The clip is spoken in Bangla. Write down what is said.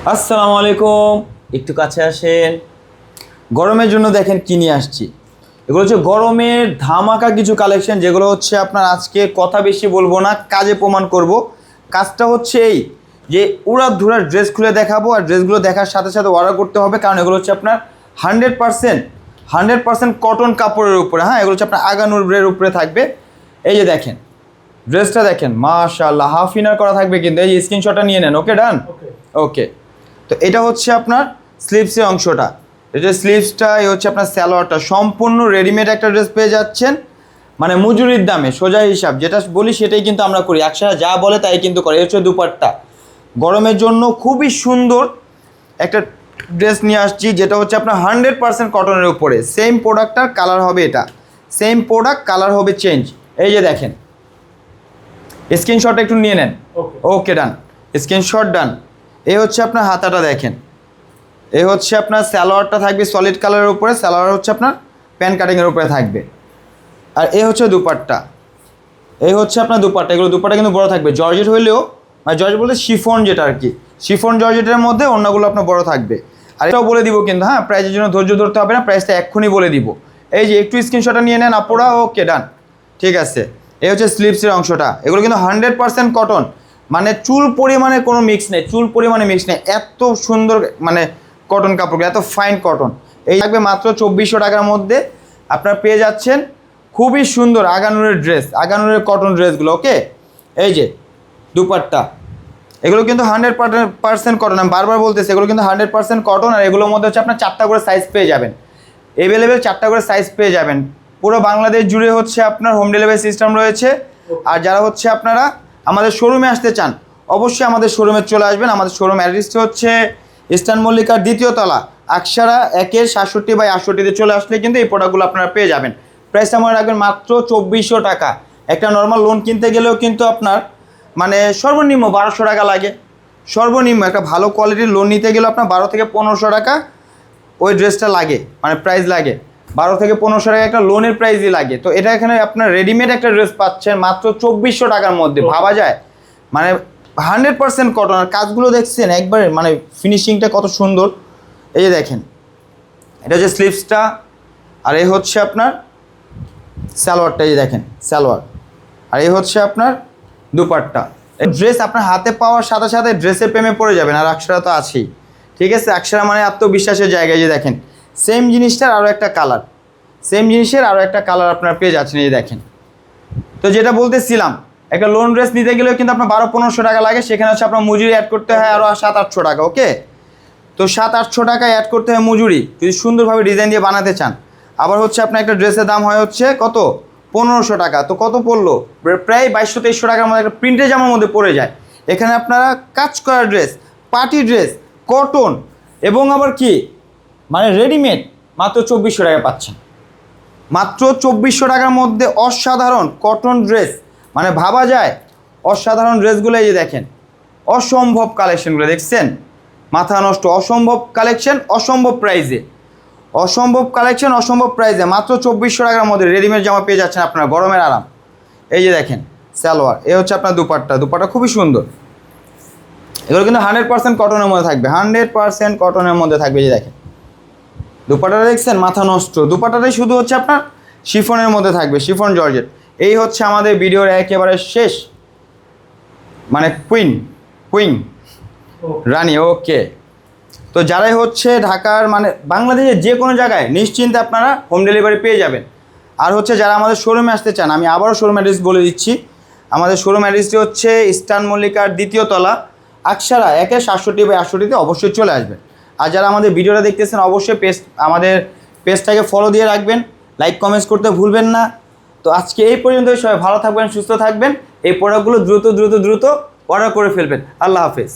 আসসালামু আলাইকুম, একটু কাছে আসেন। গরমের জন্য দেখেন কি নিয়ে আসছি। এগুলো হচ্ছে গরমের ধামাকা কিছু কালেকশন, যেগুলো হচ্ছে আপনার আজকে কথা বেশি বলবো না, কাজে প্রমাণ করব। কাজটা হচ্ছে এই যে উড়াধুরা ড্রেস খুলে দেখাবো, আর ড্রেসগুলো দেখার সাথে সাথে অর্ডার করতে হবে, কারণ এগুলো হচ্ছে আপনার 100% কটন কাপড়ের উপরে। হ্যাঁ, এগুলো হচ্ছে আপনার আগানুরের উপরে থাকবে। এই যে দেখেন ড্রেসটা, দেখেন মাশাআল্লাহ, হাফ ইনার করা থাকবে, কিন্তু এই স্ক্রিনশটটা নিয়ে নেন। ওকে, ডান। ওকে, তো এটা হচ্ছে আপনার স্লিভসের অংশটা, এটা স্লিভসটা, এই হচ্ছে আপনার সালোয়ারটা। সম্পূর্ণ রেডিমেড একটা ড্রেস পেয়ে যাচ্ছেন, মানে মজুরির দামে সোজা হিসাব, যেটা বলি সেটাই কিন্তু আমরা করি। একসাথে যা বলে তাই কিন্তু করে। এই হচ্ছে দুপাট্টা। গরমের জন্য খুবই সুন্দর একটা ড্রেস নিয়ে আসছি, যেটা হচ্ছে আপনার 100% কটনের উপরে। সেম প্রোডাক্টটার কালার হবে এটা, সেম প্রোডাক্ট, কালার হবে চেঞ্জ। এই যে দেখেন, স্ক্রিনশটটা একটু নিয়ে নেন। ওকে, ডান, স্ক্রিনশট ডান। এই হচ্ছে আপনার হাতাটা দেখেন, এই হচ্ছে আপনার সালোয়ারটা থাকবে সলিড কালারের উপরে, সালোয়ার হচ্ছে আপনার প্যান কাটিংয়ের উপরে থাকবে। আর এই হচ্ছে দুপাট্টা, এই হচ্ছে আপনার দুপাট্টা। এগুলো দুপাট্টা কিন্তু বড় থাকবে, জর্জেট হইলেও, মানে জর্জেট বলতে শিফন, যেটা আর কি শিফন জর্জেটের মধ্যে অন্যগুলো আপনার বড় থাকবে। আর এটাও বলে দিব কিন্তু, হ্যাঁ, প্রাইসের জন্য ধৈর্য ধরতে হবে না, প্রাইসটা এক্ষুনি বলে দিব। এই যে একটু স্ক্রিনশটটা নিয়ে নেন আপুরা। ওকে, ডান, ঠিক আছে। এই হচ্ছে স্লিভসের অংশটা। এগুলো কিন্তু 100% কটন, মানে চুল পরিমাণে কোনো মিক্স নেই, চুল পরিমাণে মিক্স নেই। এত সুন্দর মানে কটন কাপড়, এত ফাইন কটন। এই থাকবে মাত্র 2400 টাকার মধ্যে আপনার পেয়ে যাচ্ছেন খুবই সুন্দর আগানুরের ড্রেস, আগানুরের কটন ড্রেসগুলো। ওকে, এই যে দুপাট্টা, এগুলো কিন্তু 100% কটন। আমি বারবার বলতেছি, এগুলো কিন্তু 100% কটন। আর এগুলোর মধ্যে হচ্ছে আপনার 4টা করে সাইজ পেয়ে যাবেন, অ্যাভেলেবেল 4টা করে সাইজ পেয়ে যাবেন। পুরো বাংলাদেশ জুড়ে হচ্ছে আপনার হোম ডেলিভারি সিস্টেম রয়েছে। আর যারা হচ্ছে আপনারা আমাদের শোরুমে আসতে চান, অবশ্যই আমাদের শোরুমে চলে আসবেন। আমাদের শোরুম অ্যাড্রেসটি হচ্ছে ইস্টার্ন মল্লিকার 2য় তলা, আকসারা 1-এর 67/68-তে চলে আসলে কিন্তু এই প্রোডাক্টগুলো আপনারা পেয়ে যাবেন। প্রাইসটা মনে রাখবেন মাত্র 2400 টাকা। একটা নর্মাল লোন কিনতে গেলেও কিন্তু আপনার মানে সর্বনিম্ন 1200 টাকা লাগে। সর্বনিম্ন একটা ভালো কোয়ালিটির লোন নিতে গেলে আপনার 12 থেকে 1500 টাকা ওই ড্রেসটা লাগে, মানে প্রাইস লাগে। 12 থেকে 1500 টাকা একটা লোনের প্রাইসই লাগে। তো এটা এখানে আপনার রেডিমেড একটা ড্রেস পাচ্ছেন মাত্র 2400 টাকার মধ্যে। ভাবা যায়, মানে 100% কটন। আর কাজগুলো দেখছেন একবারে, মানে ফিনিশিংটা কত সুন্দর। এই যে দেখেন, এটা হচ্ছে স্লিভসটা, আর এই হচ্ছে আপনার সালোয়ারটা। এই যে দেখেন সালোয়ার, আর এই হচ্ছে আপনার দুপাট্টা। ড্রেস আপনার হাতে পাওয়ার সাথে সাথে ড্রেসের প্রেমে পড়ে যাবেন। আর আকসারা তো আছেই, ঠিক আছে। আকসারা মানে আত্মবিশ্বাসের জায়গায়। যে দেখেন সেম জিনিসটার আরও একটা কালার, সেম জিনিসের আরও একটা কালার আপনার পেয়ে যাচ্ছেন। এই দেখেন, তো যেটা বলতেছিলাম, একটা লোন ড্রেস নিতে গেলেও কিন্তু আপনার 1200-1500 টাকা লাগে। সেখানে হচ্ছে আপনার মজুরি অ্যাড করতে হয় আরও 700-800 টাকা। ওকে, তো 700-800 টাকা অ্যাড করতে হয় মজুরি, যদি সুন্দরভাবে ডিজাইন দিয়ে বানাতে চান। আবার হচ্ছে আপনার একটা ড্রেসের দাম হয় হচ্ছে কত, 1500 টাকা। তো কত পড়লো, প্রায় 2200-2300 টাকার মধ্যে একটা প্রিন্টের জামার মধ্যে পড়ে যায়। এখানে আপনারা কাজ করা ড্রেস, পার্টি ড্রেস, কটন এবং আবার কি মানে রেডিমেড মাত্র 2400 টাকা পাচ্ছেন। মাত্র 2400 টাকার মধ্যে অসাধারণ কটন ড্রেস, মানে ভাবা যায় অসাধারণ ড্রেসগুলো। এই যে দেখেন, অসম্ভব কালেকশনগুলো দেখছেন, মাথা নষ্ট। অসম্ভব কালেকশন, অসম্ভব প্রাইজে, অসম্ভব কালেকশন, অসম্ভব প্রাইজে। মাত্র 2400 টাকার মধ্যে রেডিমেড জামা পেয়ে যাচ্ছেন আপনার, গরমের আরাম। এই যে দেখেন সালোয়ার, এই হচ্ছে আপনার দুপাট্টা। দুপাট্টা খুবই সুন্দর। এগুলো কিন্তু 100% কটনের মধ্যে থাকবে, 100% কটনের মধ্যে থাকবে। এই যে দেখেন দুপাট্টাটা দেখছেন, মাথা নষ্ট। দুপাট্টাটাই শুধু হচ্ছে আপনার শিফনের মধ্যে থাকবে, শিফন জর্জেট। এই হচ্ছে আমাদের ভিডিওর একেবারে শেষ, মানে কুইন রানী। ওকে, তো যারাই হচ্ছে ঢাকার মানে বাংলাদেশের যে কোনো জায়গায় নিশ্চিন্তে আপনারা হোম ডেলিভারি পেয়ে যাবেন। আর হচ্ছে যারা আমাদের শোরুমে আসতে চান, আমি আবারও শোরুম অ্যাড্রেস বলে দিচ্ছি। আমাদের শোরুম অ্যাড্রেসটি হচ্ছে ইস্টার্ন মল্লিকার 2য় তলা, আকসারা 1-এর 67/68-তে অবশ্যই চলে আসবেন। আর যারা আমাদের ভিডিওটা দেখতেছেন, অবশ্যই আমাদের পেজটাকে ফলো দিয়ে রাখবেন, লাইক কমেন্টস করতে ভুলবেন না। তো আজকে এই পর্যন্তই। সবাই ভালো থাকবেন, সুস্থ থাকবেন। এই প্রোডাক্টগুলো দ্রুত অর্ডার করে ফেলবেন। আল্লাহ হাফেজ।